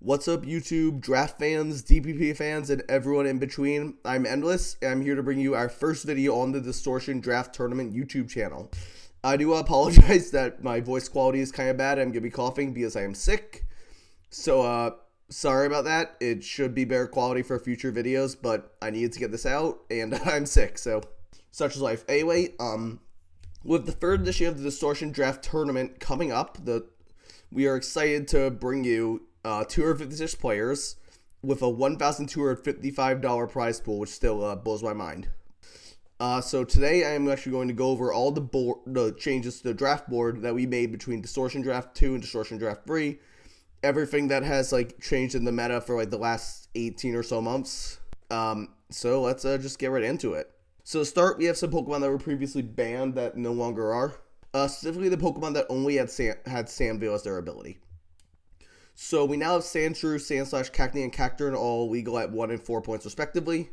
What's up, YouTube, draft fans, DPP fans, and everyone in between? I'm Endless, and I'm here to bring you our first video on the Distortion Draft Tournament YouTube channel. I do apologize that my voice quality is kind of bad. I'm going to be coughing because I am sick. So, sorry about that. It should be better quality for future videos, but I needed to get this out, and I'm sick, so such is life. Anyway, with the third edition of the Distortion Draft Tournament coming up, we are excited to bring you 256 players with a $1,255 prize pool, which still blows my mind. So today I am actually going to go over all the changes to the draft board that we made between Distortion Draft 2 and Distortion Draft 3. Everything that has changed in the meta for the last 18 or so months. So let's just get right into it. So to start, we have some Pokemon that were previously banned that no longer are. Specifically the Pokemon that only had Sandveil as their ability. So we now have Sandshrew, Sandslash, Cacnea, and Cacturne all legal at 1 and 4 points respectively,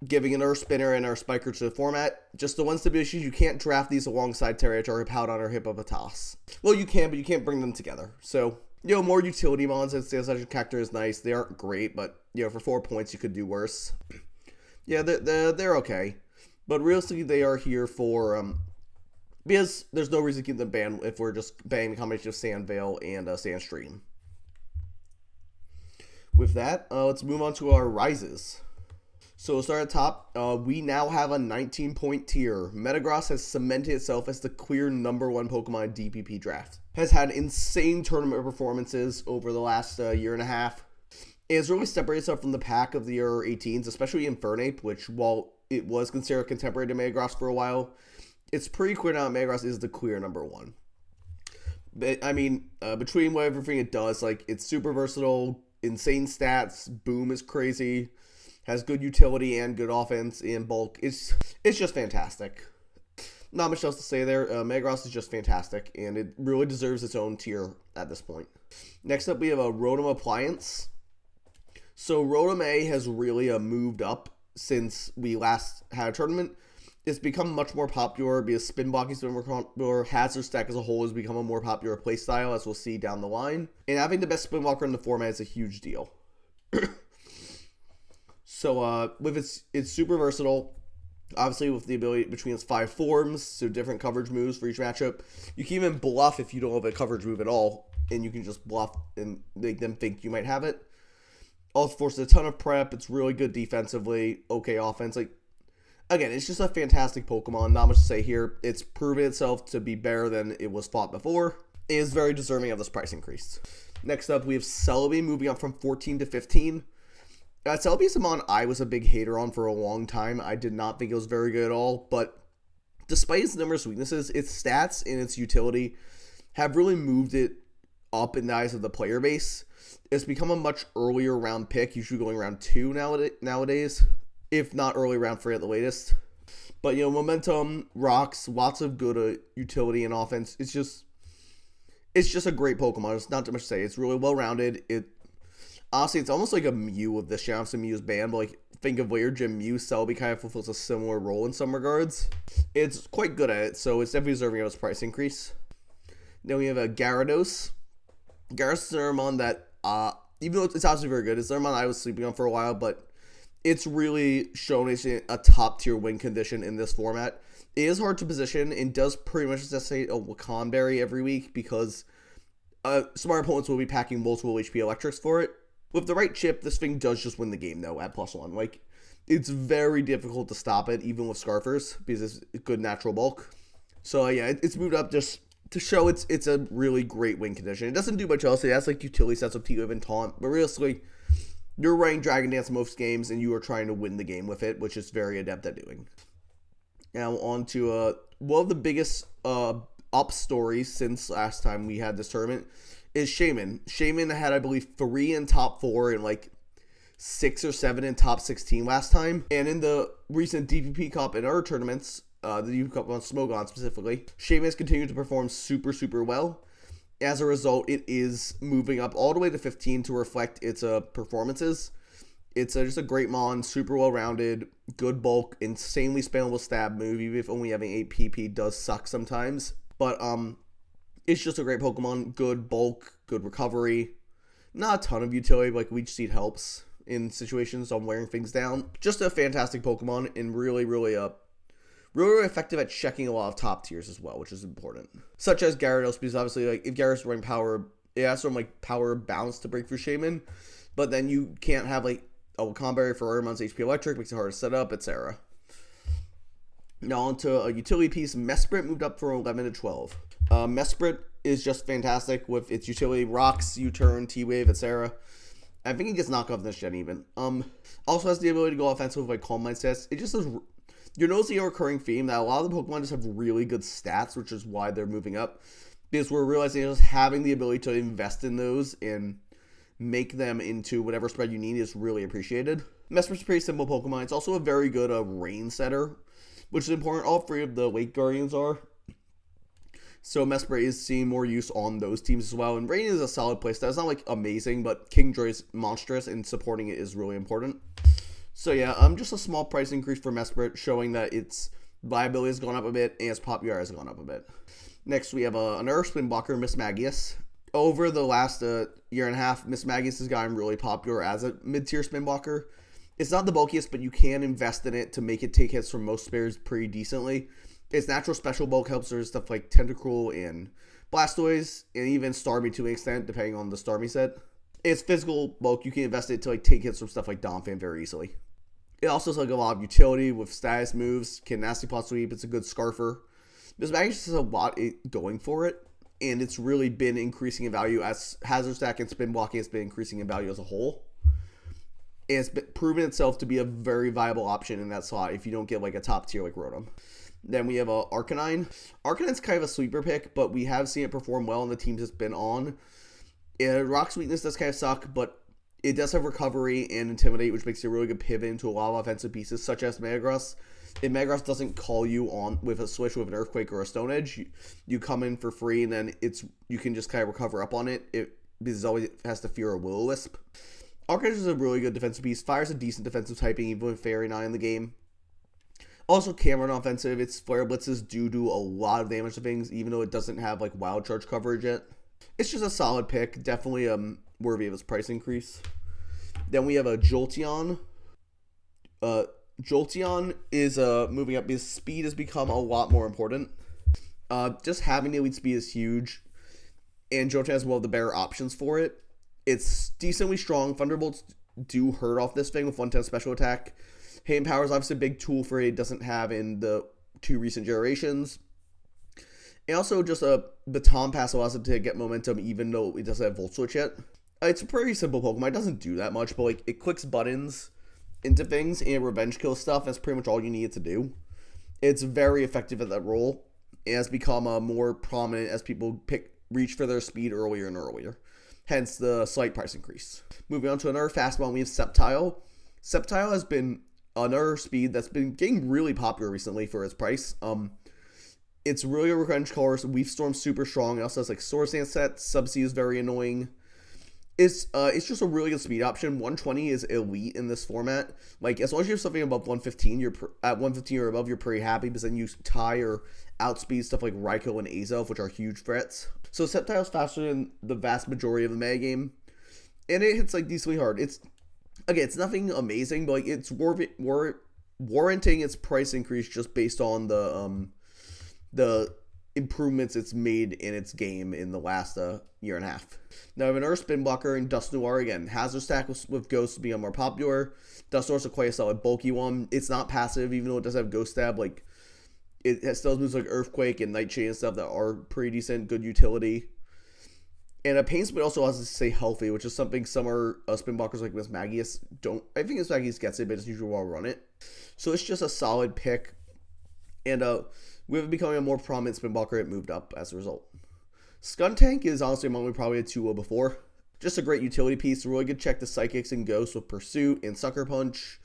giving an Earth Spinner and our Spiker to the format. Just the one stipulation, you can't draft these alongside Tyranitar, Hippowdon, or Hippopotas. Well, you can, but you can't bring them together. So, more utility mons and Sandslash and Cacturne is nice. They aren't great, but, for 4 points you could do worse. Yeah, they're okay. But realistically, they are here for, because there's no reason to keep them banned if we're just banning the combination of Sandveil and Sandstream. With that, let's move on to our rises. So we'll start at top. We now have a 19-point tier. Metagross has cemented itself as the clear #1 Pokemon in DPP draft. Has had insane tournament performances over the last year and a half. It has really separated itself from the pack of the year 18s, especially Infernape, which while it was considered contemporary to Metagross for a while, it's pretty clear now that Metagross is the clear #1. But, between what everything it does, it's super versatile, insane stats, boom is crazy, has good utility and good offense and bulk. It's just fantastic. Not much else to say there. Metagross is just fantastic, and it really deserves its own tier at this point. Next up, we have a Rotom Appliance. So Rotom A has really moved up since we last had a tournament. It's become much more popular because spin blocking has been more popular. Hazard Stack as a whole has become a more popular playstyle, as we'll see down the line. And having the best spin blocker in the format is a huge deal. So with it's super versatile. Obviously, with the ability between its 5 forms, so different coverage moves for each matchup. You can even bluff if you don't have a coverage move at all, and you can just bluff and make them think you might have it. Also forces a ton of prep. It's really good defensively. Okay offense. Again, it's just a fantastic Pokemon. Not much to say here. It's proven itself to be better than it was fought before. It is very deserving of this price increase. Next up, we have Celebi moving up from 14 to 15. Celebi is a mon I was a big hater on for a long time. I did not think it was very good at all. But despite its numerous weaknesses, its stats and its utility have really moved it up in the eyes of the player base. It's become a much earlier round pick, usually going round 2 nowadays. If not early round 3 at the latest. But, momentum, rocks, lots of good utility and offense. It's just a great Pokemon. It's not too much to say. It's really well-rounded. Honestly, it's almost like a Mew of this channel. So Mew's banned, but think of Layer Gym Mew. Celebi kind of fulfills a similar role in some regards. It's quite good at it, so it's definitely deserving of its price increase. Then we have a Gyarados. Gyarados is a Zermon that, even though it's obviously very good, it's a Zermon I was sleeping on for a while, but it's really shown a top-tier win condition in this format. It is hard to position and does pretty much necessitate a Wakan Berry every week because smart opponents will be packing multiple HP electrics for it. With the right chip, this thing does just win the game, though, at +1. It's very difficult to stop it, even with Scarfers, because it's good natural bulk. So, yeah, it's moved up just to show it's a really great win condition. It doesn't do much else. It has, utility sets with T-Wave and Taunt, but realistically, you're running Dragon Dance most games, and you are trying to win the game with it, which is very adept at doing. Now, on to one of the biggest up stories since last time we had this tournament is Shaman. Shaman had, I believe, 3 in top 4 and 6 or 7 in top 16 last time. And in the recent DPP Cup and other tournaments, the DPP Cup on Smogon specifically, Shaman has continued to perform super, super well. As a result, it is moving up all the way to 15 to reflect its performances. It's just a great mon, super well-rounded, good bulk, insanely spammable stab move, even if only having 8 PP does suck sometimes. But it's just a great Pokemon, good bulk, good recovery, Not a ton of utility, like Leech Seed helps in situations on wearing things down. Just a fantastic Pokemon and really effective at checking a lot of top tiers as well, which is important. Such as Gyarados, because obviously, like, if Gyarados running power, it has some, like, power balance to break through Shaman, but then you can't have, like, a Comberry for Armon's HP Electric, makes it hard to set up, etc. Now onto a utility piece. Mesprit moved up from 11 to 12. Mesprit is just fantastic with its utility, Rocks, U-Turn, T-Wave, etc. I think it gets knocked off this gen even. Also has the ability to go offensive with like Calm Mind stats. It just does. You're noticing a recurring theme that a lot of the Pokemon just have really good stats, which is why they're moving up. Because we're realizing just having the ability to invest in those and make them into whatever spread you need is really appreciated. Mesprit's a pretty simple Pokemon. It's also a very good rain setter, which is important. All three of the Lake Guardians are. So Mesprit is seeing more use on those teams as well. And Rain is a solid playstyle. It's not like amazing, but Kingdra is monstrous and supporting it is really important. So yeah, just a small price increase for Mesprit, showing that its viability has gone up a bit and its popularity has gone up a bit. Next, we have another spin blocker, Mismagius. Over the last year and a half, Mismagius has gotten really popular as a mid-tier spin blocker. It's not the bulkiest, but you can invest in it to make it take hits from most spares pretty decently. Its natural special bulk helps there's stuff like Tentacruel and Blastoise, and even Starmie to an extent, depending on the Starmie set. Its physical bulk, you can invest it to like take hits from stuff like Donphan very easily. It also has like a lot of utility with status moves, can nasty plot sweep, it's a good scarfer. This Magic has a lot going for it, and it's really been increasing in value as Hazard Stack and Spin Blocking has been increasing in value as a whole. And it's proven itself to be a very viable option in that slot if you don't get like a top tier like Rotom. Then we have Arcanine. Arcanine's kind of a sleeper pick, but we have seen it perform well on the teams it's been on. Rock's weakness does kind of suck, but it does have recovery and intimidate, which makes it a really good pivot into a lot of offensive pieces, such as Metagross. If Metagross doesn't call you on with a switch with an Earthquake or a Stone Edge, you come in for free, and then you can just kind of recover up on it. Because it always has to fear a Will-O-Wisp. Arcanine is a really good defensive piece. Fire's a decent defensive typing, even with Fairy 9 in the game. Also, Cameron offensive. Its Flare Blitzes do a lot of damage to things, even though it doesn't have like Wild Charge coverage yet. It's just a solid pick. Definitely worthy of its price increase. Then we have a Jolteon. Jolteon is moving up because speed has become a lot more important. Just having the elite speed is huge, and Jolteon has one of the better options for it. It's decently strong. Thunderbolts do hurt off this thing with 110 special attack. Hidden Power is obviously a big tool for it doesn't have in the two recent generations. And also just a Baton Pass allows it to get momentum even though it doesn't have Volt Switch yet. It's a pretty simple Pokemon. It doesn't do that much, but like it clicks buttons into things and revenge kill stuff. That's pretty much all you need it to do. It's very effective at that role. It has become more prominent as people reach for their speed earlier and earlier. Hence the slight price increase. Moving on to another fast one, we have Sceptile. Sceptile has been another speed that's been getting really popular recently for its price. It's really a revenge course. Weave Storm's super strong. It also has like Sword Dance set. Subsea is very annoying. It's just a really good speed option. 120 is elite in this format. Like as long as you have something above 115, at 115 or above, you're pretty happy because then you tie or outspeed stuff like Raikou and Azelf, which are huge threats. So Sceptile's faster than the vast majority of the metagame, and it hits like decently hard. It's nothing amazing, but like it's warranting its price increase just based on the improvements it's made in its game in the last year and a half. Now I have another spin blocker in Dusknoir again. Hazard Stack with Ghost to become more popular. Dusknoir's a quite a solid bulky one. It's not passive, even though it does have Ghost Stab. Like it still has moves like Earthquake and Night Chain and stuff that are pretty decent, good utility. And a Pain Split also has to stay healthy, which is something some spin blockers like Mismagius don't. I think Mismagius gets it, but it's usually well run it. So it's just a solid pick. And with becoming a more prominent spin blocker, it moved up as a result. Skuntank is honestly among we probably had too low before. Just a great utility piece. Really good check to Psychics and Ghosts with Pursuit and Sucker Punch.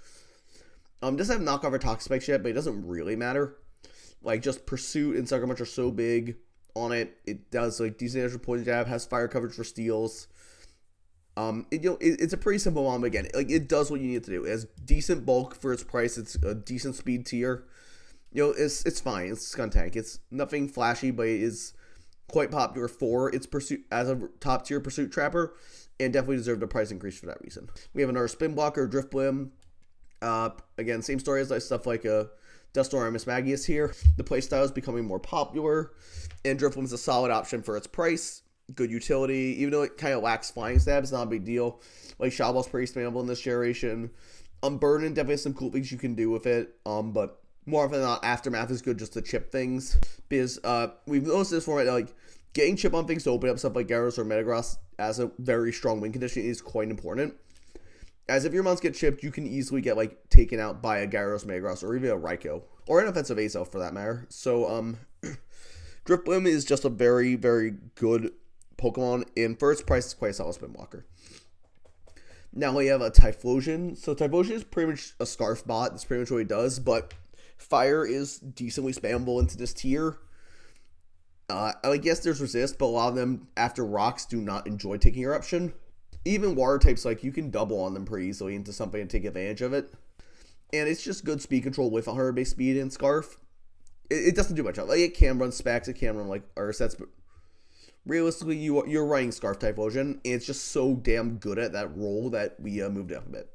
Doesn't have knockoff or Toxic Spikes yet, but it doesn't really matter. Like just Pursuit and Sucker Punch are so big on it. It does like decent damage with Poison Jab, has fire coverage for steals. It's a pretty simple one, but again, like it does what you need it to do. It has decent bulk for its price. It's a decent speed tier. It's fine. It's Skuntank. It's nothing flashy, but it is quite popular for its pursuit as a top tier pursuit trapper. and definitely deserved a price increase for that reason. We have another Spin Blocker, Driftblim. Again, same story as like stuff like Dustor and Miss Magius here. The playstyle is becoming more popular, and Driftblim is a solid option for its price. Good utility, even though it kind of lacks flying stab, it's not a big deal. Like Shadow Ball's pretty spammable in this generation. Burden definitely has some cool things you can do with it, but more often than not, Aftermath is good just to chip things, because we've noticed this format, like getting chip on things to open up stuff like Gyarados or Metagross as a very strong win condition is quite important. As if your mons get chipped, you can easily get like taken out by a Gyarados, Metagross, or even a Raikou, or an offensive Ace for that matter. So Drifblim is just a very, very good Pokemon, and for its price, it's quite a solid Spin Blocker. Now we have a Typhlosion. So Typhlosion is pretty much a Scarf bot. That's pretty much what he does, but Fire is decently spammable into this tier. I guess there's Resist, but a lot of them, after Rocks, do not enjoy taking Eruption. Even Water types, like, you can double on them pretty easily into something and take advantage of it. And it's just good speed control with 100 base speed in Scarf. It doesn't do much. Like, it can run specs, it can run, like, Ursets, but realistically, you're running Scarf Typhlosion, and it's just so damn good at that role that we moved it up a bit.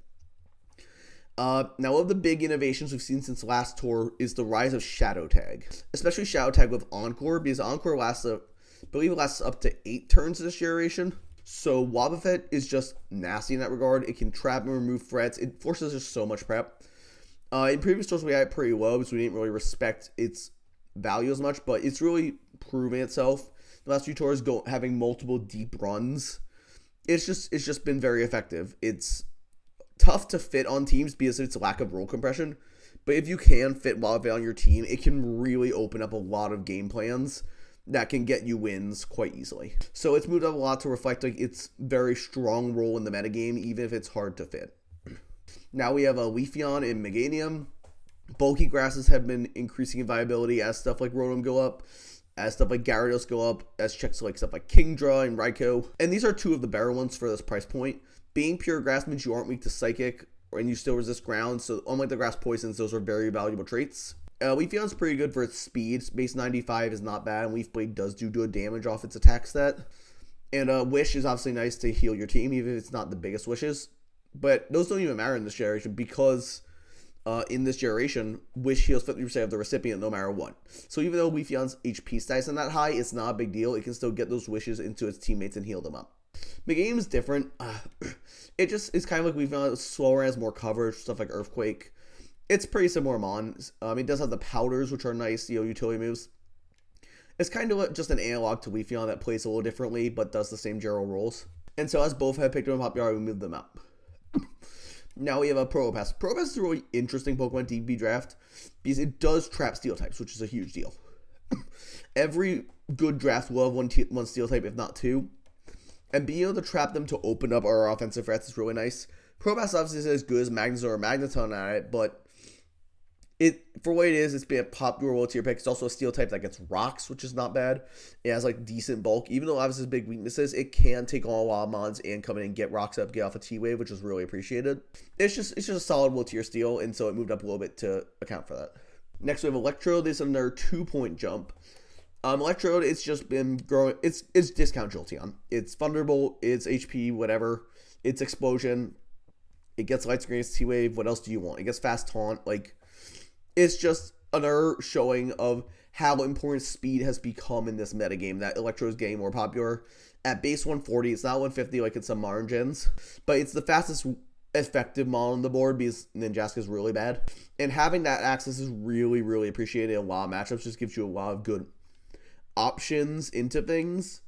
Now, one of the big innovations we've seen since last tour is the rise of Shadow Tag. Especially Shadow Tag with Encore, because Encore lasts, I believe it lasts up to 8 turns this generation. So Wobbuffet is just nasty in that regard. It can trap and remove threats. It forces just so much prep. In previous tours, we had it pretty low, because we didn't really respect its value as much, but it's really proven itself. The last few tours having multiple deep runs. It's just been very effective. It's tough to fit on teams because of its lack of roll compression, but if you can fit Wobbuffet on your team, it can really open up a lot of game plans that can get you wins quite easily. So it's moved up a lot to reflect like its very strong role in the metagame, even if it's hard to fit. Now we have a Leafeon and Meganium. Bulky grasses have been increasing in viability as stuff like Rotom go up, as stuff like Gyarados go up, as checks like stuff like Kingdra and Raikou. And these are two of the better ones for this price point. Being pure grass means you aren't weak to Psychic, and you still resist ground, so unlike the grass poisons, those are very valuable traits. Leafeon's pretty good for its speed. Base 95 is not bad, and Leaf Blade does do good damage off its attack stat. And Wish is obviously nice to heal your team, even if it's not the biggest wishes. But those don't even matter in this generation, because in this generation, Wish heals 50% of the recipient no matter what. So even though Leafeon's HP stat isn't that high, it's not a big deal. It can still get those wishes into its teammates and heal them up. Meganium is different. It's kind of like Leafeon, slower, has more coverage, stuff like Earthquake. It's pretty similar Mon. It does have the powders, which are nice, utility moves. It's kind of just an analog to Leafeon that plays a little differently, but does the same general roles. And so as both have picked up in popularity, we moved them up. Now we have a Probopass. Probopass is a really interesting Pokemon DB draft because it does trap Steel types, which is a huge deal. Every good draft will have one Steel type, if not two. And being able to trap them to open up our offensive threats is really nice. Probopass obviously is as good as Magnezone or Magneton at it, but for what it is, it's been a popular low tier pick. It's also a Steel type that gets rocks, which is not bad. It has like decent bulk. Even though obviously its big weaknesses, it can take on a lot of mons and come in and get rocks up, get off a T-Wave, which is really appreciated. It's just a solid low tier Steel, and so it moved up a little bit to account for that. Next we have Electrode. This is another 2-point jump. Electrode, it's just been growing. It's discount Jolteon. It's Thunderbolt, it's HP, whatever. It's Explosion. It gets Light Screen, it's T-Wave. What else do you want? It gets Fast Taunt. Like, it's just another showing of how important speed has become in this metagame, that Electrode is getting more popular. At base 140, it's not 150 like in some modern gens, but it's the fastest effective model on the board because Ninjask is really bad. And having that access is really, really appreciated in a lot of matchups. Just gives you a lot of good options into things.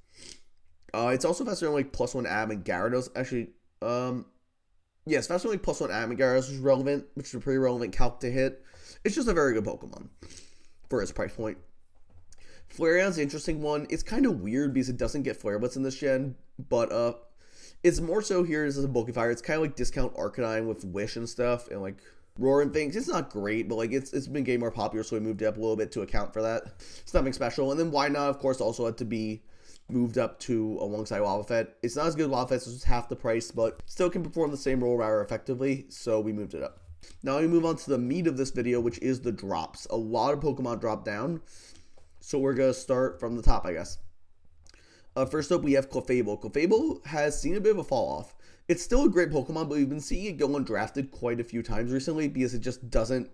It's also faster than like +1 Adam and Gyarados. Actually, yes, faster than like +1 Adam and Gyarados, which is relevant, which is a pretty relevant calc to hit. It's just a very good Pokemon for its price point. Flareon's an interesting one. It's kind of weird because it doesn't get Flare Blitz in this gen, but it's more so here as a bulky fire. It's kind of like discount Arcanine with Wish and stuff, and like Roar and things. It's not great, but like it's been getting more popular, so we moved it up a little bit to account for that. It's nothing special. And then why not, of course, also had to be moved up to alongside Wobbuffet. It's not as good as Wobbuffet, so it's half the price, but still can perform the same role rather effectively, so we moved it up. Now we move on to the meat of this video, which is the drops. A lot of Pokemon drop down, so we're going to start from the top, I guess. First up, we have Clefable. Clefable has seen a bit of a fall off. It's still a great Pokemon, but we've been seeing it go undrafted quite a few times recently because it just doesn't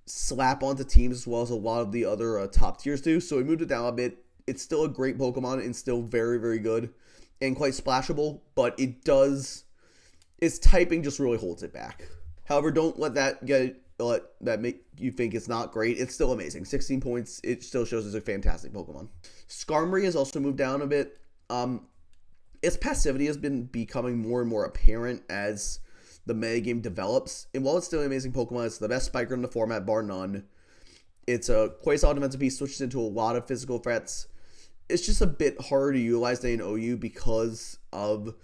slap onto teams as well as a lot of the other top tiers do. So we moved it down a bit. It's still a great Pokemon and still very, very good and quite splashable, but its typing just really holds it back. However, don't let that make you think it's not great. It's still amazing. 16 points. It still shows it's a fantastic Pokemon. Skarmory has also moved down a bit. Its passivity has been becoming more and more apparent as the metagame develops. And while it's still an amazing Pokemon, it's the best spiker in the format, bar none. It's a quite solid defensive piece, switches into a lot of physical threats. It's just a bit harder to utilize than in OU because of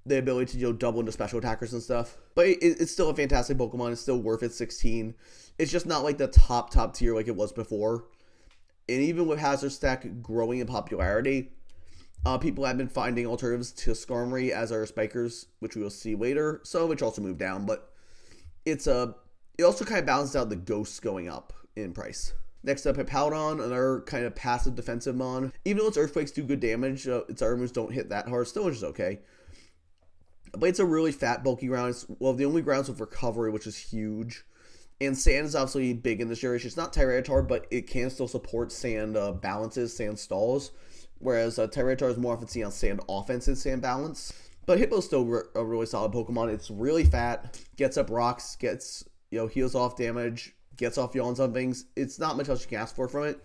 the ability to double into special attackers and stuff. But it's still a fantastic Pokemon. It's still worth its 16. It's just not like the top tier like it was before. And even with Hazard Stack growing in popularity, people have been finding alternatives to Skarmory as our spikers, which we will see later. Some of which also moved down, but it also kind of balances out the ghosts going up in price. Next up, Hippowdon, another kind of passive defensive mon. Even though its Earthquakes do good damage, its other moves don't hit that hard, still which is okay. But it's a really fat, bulky ground. It's one of the only grounds with recovery, which is huge. And sand is obviously big in this generation. It's not Tyranitar, but it can still support sand balances, sand stalls. Whereas Tyranitar is more often seen on sand offense and sand balance. But Hippo's still a really solid Pokemon. It's really fat, gets up rocks, heals off damage, gets off yawns on things. It's not much else you can ask for from it.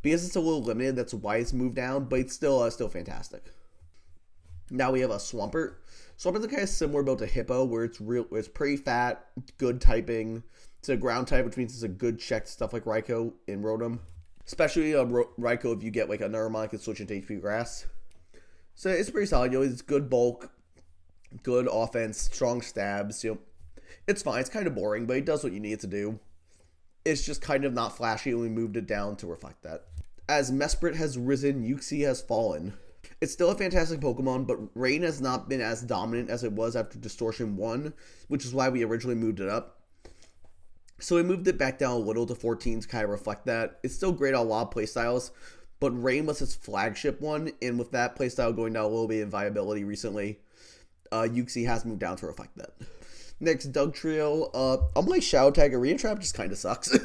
Because it's a little limited, that's why it's moved down, but it's still fantastic. Now we have a Swampert. Swampert's a kind of similar build to Hippo, where it's pretty fat, good typing. It's a ground type, which means it's a good check to stuff like Raikou in Rotom. Especially Raikou if you get like a Neuromon that can switch into HP Grass. So it's pretty solid. It's good bulk, good offense, strong stabs. It's fine. It's kind of boring, but it does what you need it to do. It's just kind of not flashy, and we moved it down to reflect that. As Mesprit has risen, Uxie has fallen. It's still a fantastic Pokemon, but Rain has not been as dominant as it was after Distortion 1, which is why we originally moved it up. So we moved it back down a little to 14 to kind of reflect that. It's still great on a lot of playstyles, but Rain was its flagship one, and with that playstyle going down a little bit in viability recently, Uxie has moved down to reflect that. Next, Dugtrio. Unlike Shadow Tag, Arena Trap just kind of sucks.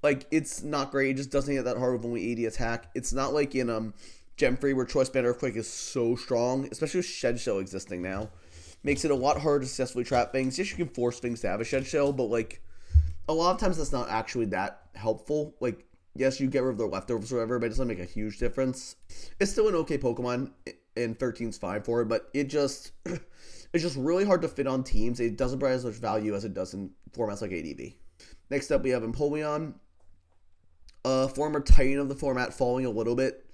Like, it's not great. It just doesn't hit that hard with only 80 attack. It's not like in Gem Free where Choice Band Earthquake is so strong, especially with Shed Shell existing now. Makes it a lot harder to successfully trap things. Yes, you can force things to have a Shed Shell, but like, a lot of times that's not actually that helpful. Like, yes, you get rid of their leftovers or whatever, but it doesn't make a huge difference. It's still an okay Pokemon, and 13's fine for it, but it's just really hard to fit on teams. It doesn't provide as much value as it does in formats like ADV. Next up, we have Empoleon. Former Titan of the format, falling a little bit.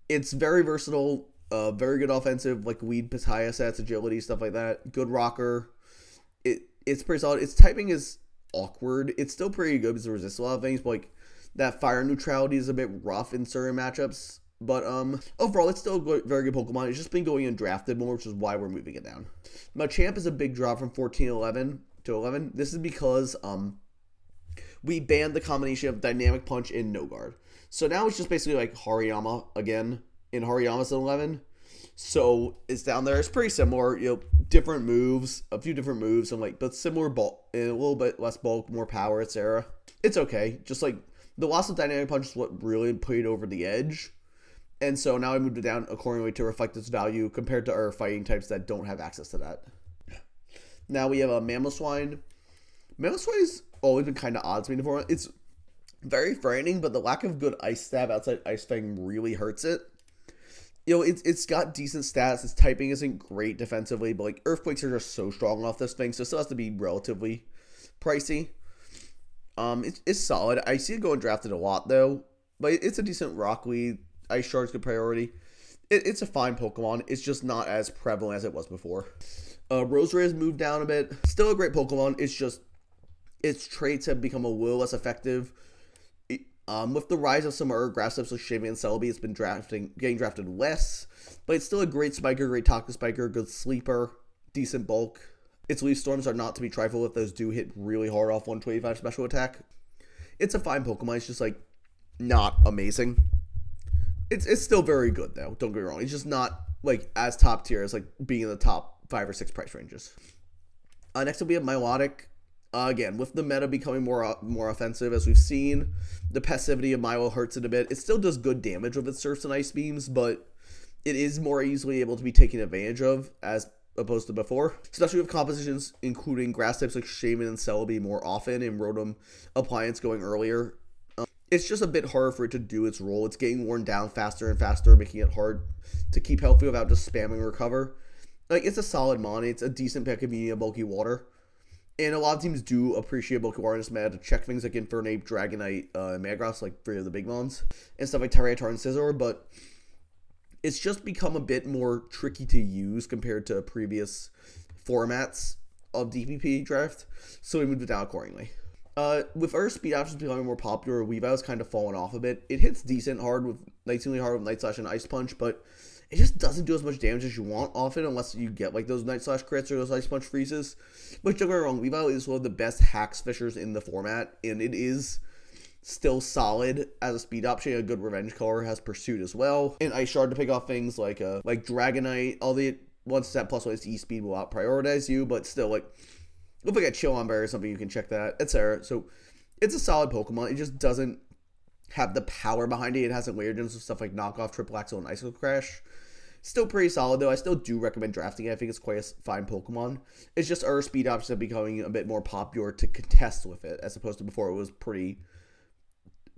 It's very versatile, very good offensive, like Weed, Pitaya sets, agility, stuff like that. Good rocker. It's pretty solid. Its typing is awkward. It's still pretty good because it resists a lot of things, but like that fire neutrality is a bit rough in certain matchups. But overall, it's still a very good Pokemon. It's just been going undrafted more, which is why we're moving it down. Machamp is a big drop from 14-11 to 11. This is because we banned the combination of Dynamic Punch and No Guard. So now it's just basically like Hariyama again in Hariyama's 11. So it's down there. It's pretty similar, different moves, a few different moves, and but similar bulk, and a little bit less bulk, more power, etc. It's okay. Just like the loss of Dynamic Punch is what really put it over the edge. And so now I moved it down accordingly to reflect its value compared to our fighting types that don't have access to that. Now we have a Mamoswine. Mamoswine's always been kind of odd to me before. It's very frightening, but the lack of good Ice Stab outside Ice Fang really hurts it. It's got decent stats. Its typing isn't great defensively, but like Earthquakes are just so strong off this thing, so it still has to be relatively pricey. It's solid. I see it going drafted a lot though, but it's a decent Rock Lead. Ice Shard's good priority. It's a fine Pokemon. It's just not as prevalent as it was before. Roserade has moved down a bit. Still a great Pokemon. It's just its traits have become a little less effective. With the rise of some other grass types like Shaymin and Celebi, it's been getting drafted less. But it's still a great Spiker, great Toxic Spiker, good Sleeper, decent bulk. Its Leaf Storms are not to be trifled with. Those do hit really hard off 125 special attack. It's a fine Pokemon. It's just not amazing. It's still very good though. Don't get me wrong. It's just not like as top tier as like being in the top 5 or 6 price ranges. Next up we have Melodic. Again, with the meta becoming more offensive, as we've seen, the passivity of Milo hurts it a bit. It still does good damage with its Surfs and Ice Beams, but it is more easily able to be taken advantage of as opposed to before, especially with compositions including grass types like Shaman and Celebi more often and Rotom Appliance going earlier. It's just a bit harder for it to do its role. It's getting worn down faster and faster, making it hard to keep healthy without just spamming Recover. Like, it's a solid mon. It's a decent pick of medium bulky water. And a lot of teams do appreciate bulky water in this meta to check things like Infernape, Dragonite, Metagross, like 3 of the big mons, and stuff like Tyranitar and Scizor, but it's just become a bit more tricky to use compared to previous formats of DPP draft, so we moved it down accordingly. With our speed options becoming more popular, Weavile's kind of fallen off a bit. It hits decently hard with Night Slash and Ice Punch, but it just doesn't do as much damage as you want often unless you get like those Night Slash crits or those Ice Punch freezes. But don't get me wrong, Weavile is one of the best hacks fishers in the format, and it is still solid as a speed option. A good revenge color has Pursuit as well, and Ice Shard to pick off things like Dragonite. All the once that plus 1 is E-Speed will out prioritize you, but still like if like a Chill on Bear or something, you can check that, etc. So it's a solid Pokemon. It just doesn't have the power behind it. It hasn't layered into stuff like Knockoff, Triple Axle, and Icicle Crash. Still pretty solid though. I still do recommend drafting it. I think it's quite a fine Pokemon. It's just our speed options are becoming a bit more popular to contest with it, as opposed to before it was pretty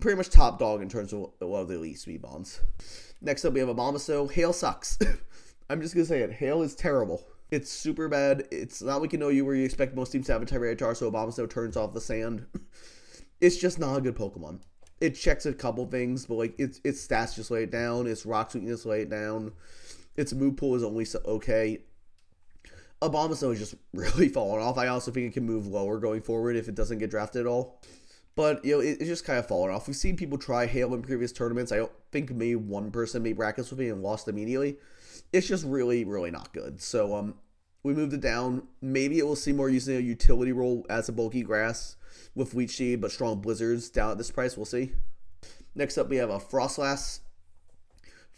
much top dog in terms of a lot of the elite speed bonds. Next up we have Abomasnow. Hail sucks. I'm just gonna say it. Hail is terrible. It's super bad. It's not like you where you expect most teams to have a Tyranitar, so Abomasnow turns off the sand. It's just not a good Pokemon. It checks a couple things, but like its stats just lay it down. Its rock sweetness lay it down. Its move pool is only okay. Abomasnow is just really falling off. I also think it can move lower going forward if it doesn't get drafted at all. But, it's just kind of fallen off. We've seen people try Hail in previous tournaments. I don't think maybe one person made brackets with me and lost immediately. It's just really, really not good. So, we moved it down. Maybe it will see more using a utility role as a bulky grass with Leech Seed, but strong blizzards down at this price. We'll see. Next up, we have a Frostlass.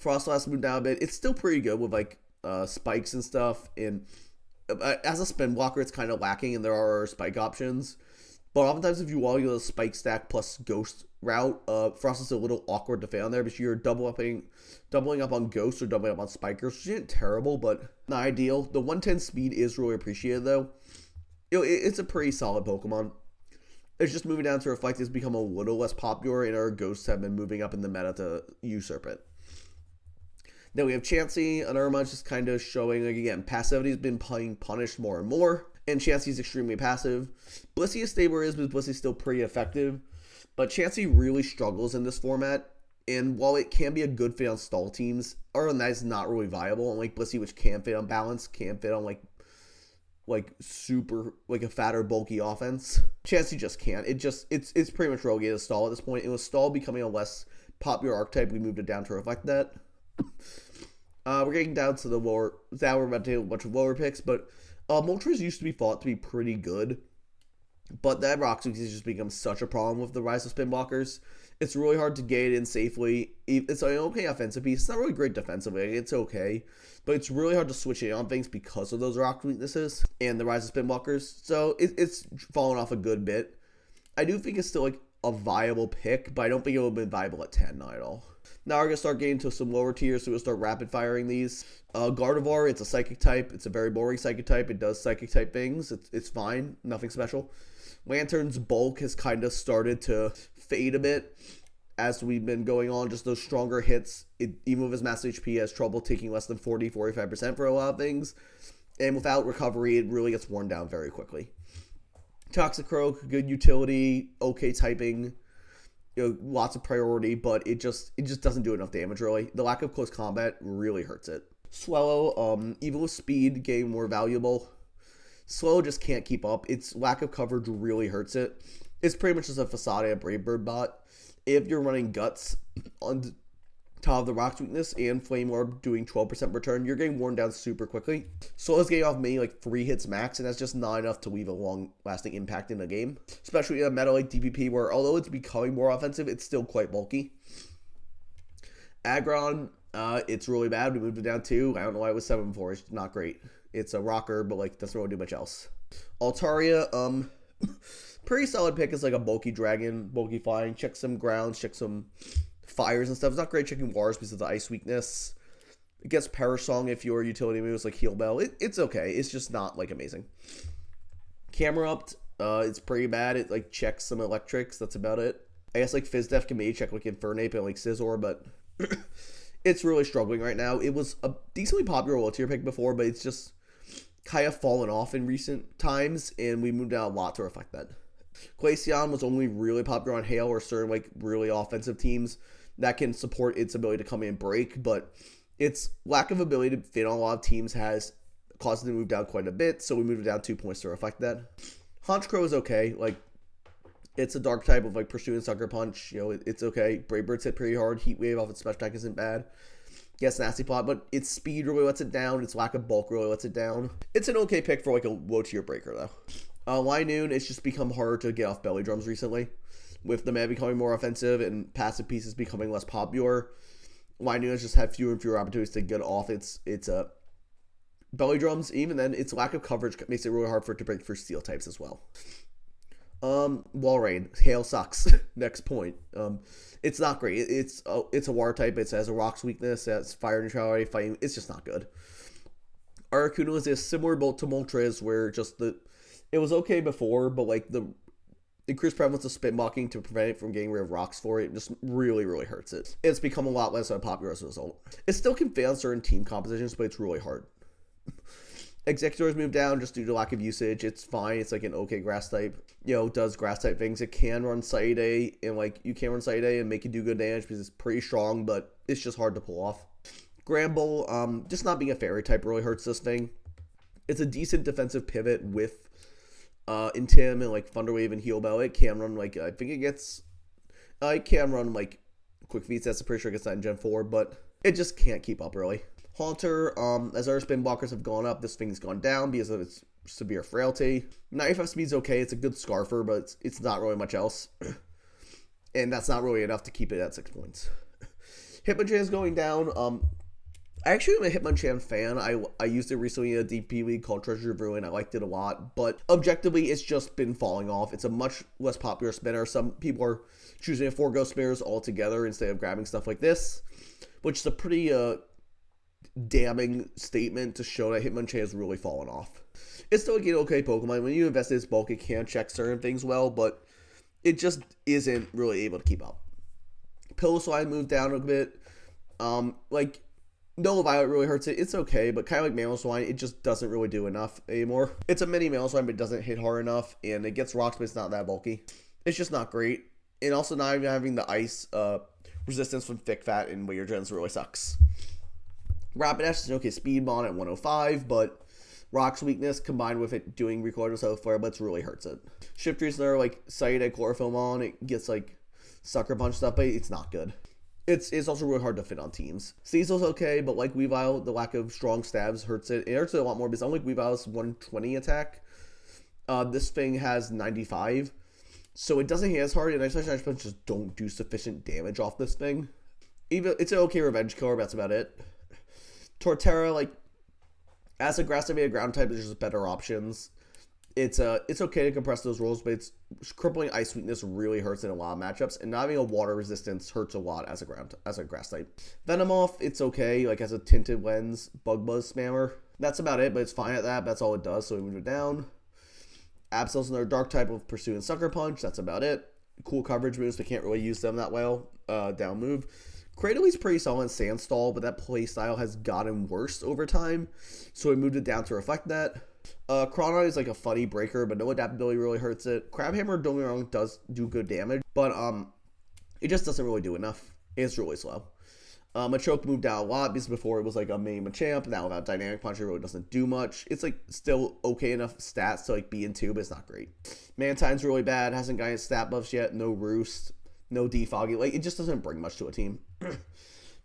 Frostlass moved down a bit. It's still pretty good with like spikes and stuff. And as a spin blocker, it's kind of lacking, and there are spike options. But oftentimes, if you want to go a spike stack plus ghost route, Frost is a little awkward to fail on there, but you're doubling up on ghosts or doubling up on spikers, which isn't terrible, but not ideal. The 110 speed is really appreciated, though. It's a pretty solid Pokemon. It's just moving down to reflect it's become a little less popular, and our ghosts have been moving up in the meta to usurp it. Then we have Chansey. Another one just kind of showing, like, again, passivity has been being punished more and more. And Chansey is extremely passive. Blissey is stable where it is, but Blissey is still pretty effective. But Chansey really struggles in this format. And while it can be a good fit on stall teams, other than that, it's not really viable. Unlike Blissey, which can fit on balance, can fit on like super, like a fatter, bulky offense. Chansey just can't. It's pretty much relegated to stall at this point. And with stall becoming a less popular archetype, we moved it down to reflect that. We're getting down to the lower. Now we're about to take a bunch of lower picks, but Moltres used to be thought to be pretty good, but that Rock Sweep has just become such a problem with the rise of spin blockers. It's really hard to get it in safely. It's an okay offensive piece. It's not really great defensively. It's okay, but it's really hard to switch it on things because of those rock weaknesses and the rise of spin blockers. So it's fallen off a good bit. I do think it's still like a viable pick, but I don't think it would have been viable at 10, not at all. Now we're going to start getting to some lower tiers, so we'll start rapid firing these. Gardevoir, it's a psychic type. It's a very boring psychic type. It does psychic type things. It's fine. Nothing special. Lantern's bulk has kind of started to fade a bit as we've been going on. Just those stronger hits, even with his max HP, has trouble taking less than 40-45% for a lot of things. And without recovery, it really gets worn down very quickly. Toxicroak, good utility, okay typing. Lots of priority, but it just doesn't do enough damage, really. The lack of close combat really hurts it. Swallow, even with speed, getting more valuable. Swallow just can't keep up. Its lack of coverage really hurts it. It's pretty much just a facade a Brave Bird bot. If you're running Guts on top of the Rock's weakness and Flame Orb doing 12% return, you're getting worn down super quickly. Swallow's getting off maybe like 3 hits max, and that's just not enough to leave a long-lasting impact in a game. Especially in a meta like DPP, where although it's becoming more offensive, it's still quite bulky. Aggron, it's really bad. We moved it down 2. I don't know why it was 7 before. It's not great. It's a rocker, but like doesn't really do much else. Altaria, pretty solid pick. It's like a bulky dragon, bulky flying. Check some grounds, check some fires and stuff. It's not great checking wars because of the ice weakness. It gets Perish Song if your utility moves like Heal Bell. It's okay. It's just not like amazing. Camerupt, it's pretty bad. It like checks some electrics. That's about it. I guess like Fizdef can maybe check like Infernape and like Scizor, but it's really struggling right now. It was a decently popular low tier pick before, but it's just kind of fallen off in recent times, and we moved out a lot to reflect that. Glaceon was only really popular on Hail or certain like really offensive teams that can support its ability to come in and break, but its lack of ability to fit on a lot of teams has caused it to move down quite a bit, so we moved it down 2 points to reflect that. Honchkrow is okay. Like, it's a dark type of like Pursuing Sucker Punch. You know, it's okay. Brave Bird's hit pretty hard. Heat Wave off its special attack isn't bad. Yes, Nasty Plot, but its speed really lets it down. Its lack of bulk really lets it down. It's an okay pick for like a low tier breaker though. Linoon, it's just become harder to get off belly drums recently, with the meta becoming more offensive and passive pieces becoming less popular. Linoon has just had fewer and fewer opportunities to get off its belly drums. Even then, its lack of coverage makes it really hard for it to break for steel types as well. Walrein, Hail sucks. Next point. It's not great. It's a water type. It has a rocks weakness. It has fire neutrality, fighting. It's just not good. Articuno is a similar build to Moltres, where just it was okay before, but like the increased prevalence of spin blocking to prevent it from getting rid of rocks for it just really, really hurts it. It's become a lot less popular as a result. It still can fail certain team compositions, but it's really hard. Executor's moved down just due to lack of usage. It's fine. It's like an okay grass type. You know, does grass type things. It can run Side A, and like you can run Side A and make it do good damage because it's pretty strong, but it's just hard to pull off. Gramble, just not being a fairy type really hurts this thing. It's a decent defensive pivot with Intim and like Thunderwave and Heal Bell. It can run like, I think it can run like Quick Feats. That's pretty sure it gets that in Gen 4, but it just can't keep up really. Haunter, as our spin blockers have gone up, this thing's gone down because of its severe frailty. 95 speed's okay. It's a good scarfer, but it's not really much else. And that's not really enough to keep it at 6 points. Hitmonchan's going down. I actually am a Hitmonchan fan. I used it recently in a DP league called Treasure of Ruin. I liked it a lot, but objectively, it's just been falling off. It's a much less popular spinner. Some people are choosing to forego spinners altogether instead of grabbing stuff like this, which is a pretty damning statement to show that Hitmonchan has really fallen off. It's still an okay Pokemon. When you invest in its bulk, it can check certain things well, but it just isn't really able to keep up. Pillow moved down a bit. Like, No Violet really hurts it. It's okay, but kind of like Mamoswine, it just doesn't really do enough anymore. It's a mini Mamoswine, but it doesn't hit hard enough, and it gets rocks, but it's not that bulky. It's just not great. And also not even having the ice resistance from Thick Fat and Weird Gens really sucks. Rapidash is an okay speed bond at 105, but Rock's weakness combined with it doing recoil so far, but it really hurts it. Shifters are like Psychic at Chlorophyll on, it gets like Sucker Punch stuff, but it's not good. It's also really hard to fit on teams. Cecil's okay, but like Weavile, the lack of strong stabs hurts it. It hurts it a lot more because unlike Weavile's 120 attack, this thing has 95. So it doesn't hit as hard, and Ice Punch just don't do sufficient damage off this thing. Even it's an okay revenge killer, but that's about it. Torterra, like, as a grass type and a ground type, there's just better options. It's okay to compress those rolls, but it's crippling ice weakness really hurts in a lot of matchups, and not having a water resistance hurts a lot as a grass type. Venomoth, it's okay, like as a tinted lens, bug buzz spammer. That's about it, but it's fine at that. That's all it does, so we move it down. Absol's another dark type of Pursue and Sucker Punch. That's about it. Cool coverage moves, but can't really use them that well. Down move. Cradleby's pretty solid in Sandstall, but that playstyle has gotten worse over time, so we moved it down to reflect that. Chrono is like a funny breaker, but no adaptability really hurts it. Crabhammer, don't get me wrong, does do good damage, but it just doesn't really do enough. It's really slow. Machoke moved down a lot because before it was like a main Machamp. Now without Dynamic Punch, it really doesn't do much. It's like still okay enough stats to like be in 2, but it's not great. Mantine's really bad, hasn't gotten stat buffs yet, no Roost, no Defoggy. Like, it just doesn't bring much to a team.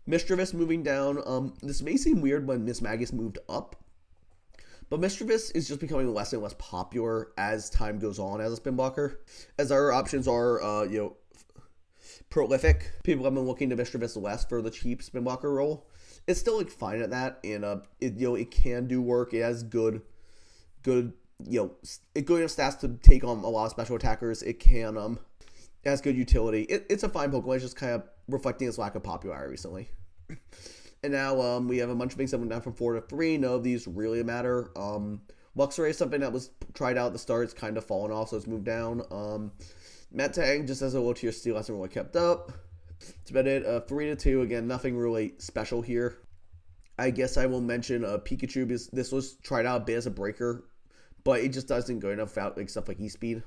Mischievous moving down. This may seem weird when Miss Magus moved up, but Mischievous is just becoming less and less popular as time goes on as a spin blocker. As our options are, prolific. People have been looking to Mischievous less for the cheap spin blocker role. It's still like fine at that, and it can do work. It has good good enough stats to take on a lot of special attackers. It has good utility. It's a fine Pokemon. It's just kind of reflecting its lack of popularity recently. And now we have a bunch of things that went down from 4 to 3. None of these really matter. Luxray is something that was tried out at the start. It's kind of fallen off, so it's moved down. Metang, just as a low tier steal, hasn't really kept up. That's about it. 3 to 2. Again, nothing really special here. I guess I will mention Pikachu, because this was tried out a bit as a breaker, but it just doesn't go enough out, like stuff like E-Speed.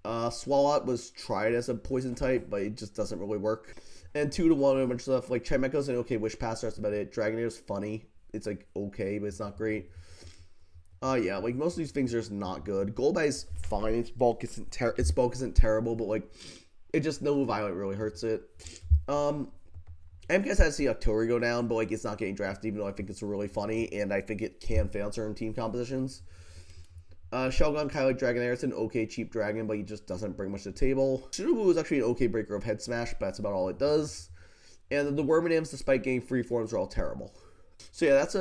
Swalot was tried as a poison type, but it just doesn't really work. And 2 to 1, a bunch of stuff like Chimecho's an okay Wish Passer. That's about it. Dragonair's funny. It's like okay, but it's not great. Yeah, like most of these things are just not good. Golbai's fine. Its bulk isn't terrible, but like it just no Violet really hurts it. MKS had to see Octori go down, but like it's not getting drafted, even though I think it's really funny and I think it can fail certain team compositions. Shelgon, kind of like Dragonair, it's an okay cheap dragon, but he just doesn't bring much to the table. Shinobue is actually an okay breaker of Head Smash, but that's about all it does. And the Wormadams, despite getting free forms, are all terrible. So yeah, that's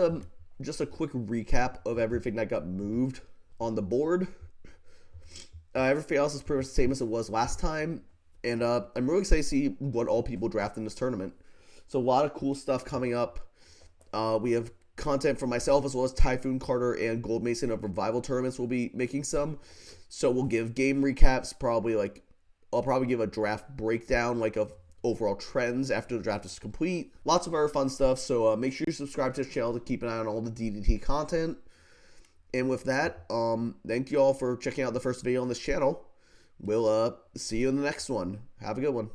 just a quick recap of everything that got moved on the board. Everything else is pretty much the same as it was last time, and I'm really excited to see what all people draft in this tournament. So a lot of cool stuff coming up. We have content from myself as well as Typhoon Carter and Gold Mason of Revival tournaments. We'll be making some, so we'll give game recaps. I'll probably give a draft breakdown, like of overall trends after the draft is complete. Lots of other fun stuff. So make sure you subscribe to this channel to keep an eye on all the DDT content. And with that, thank you all for checking out the first video on this channel. We'll see you in the next one. Have a good one.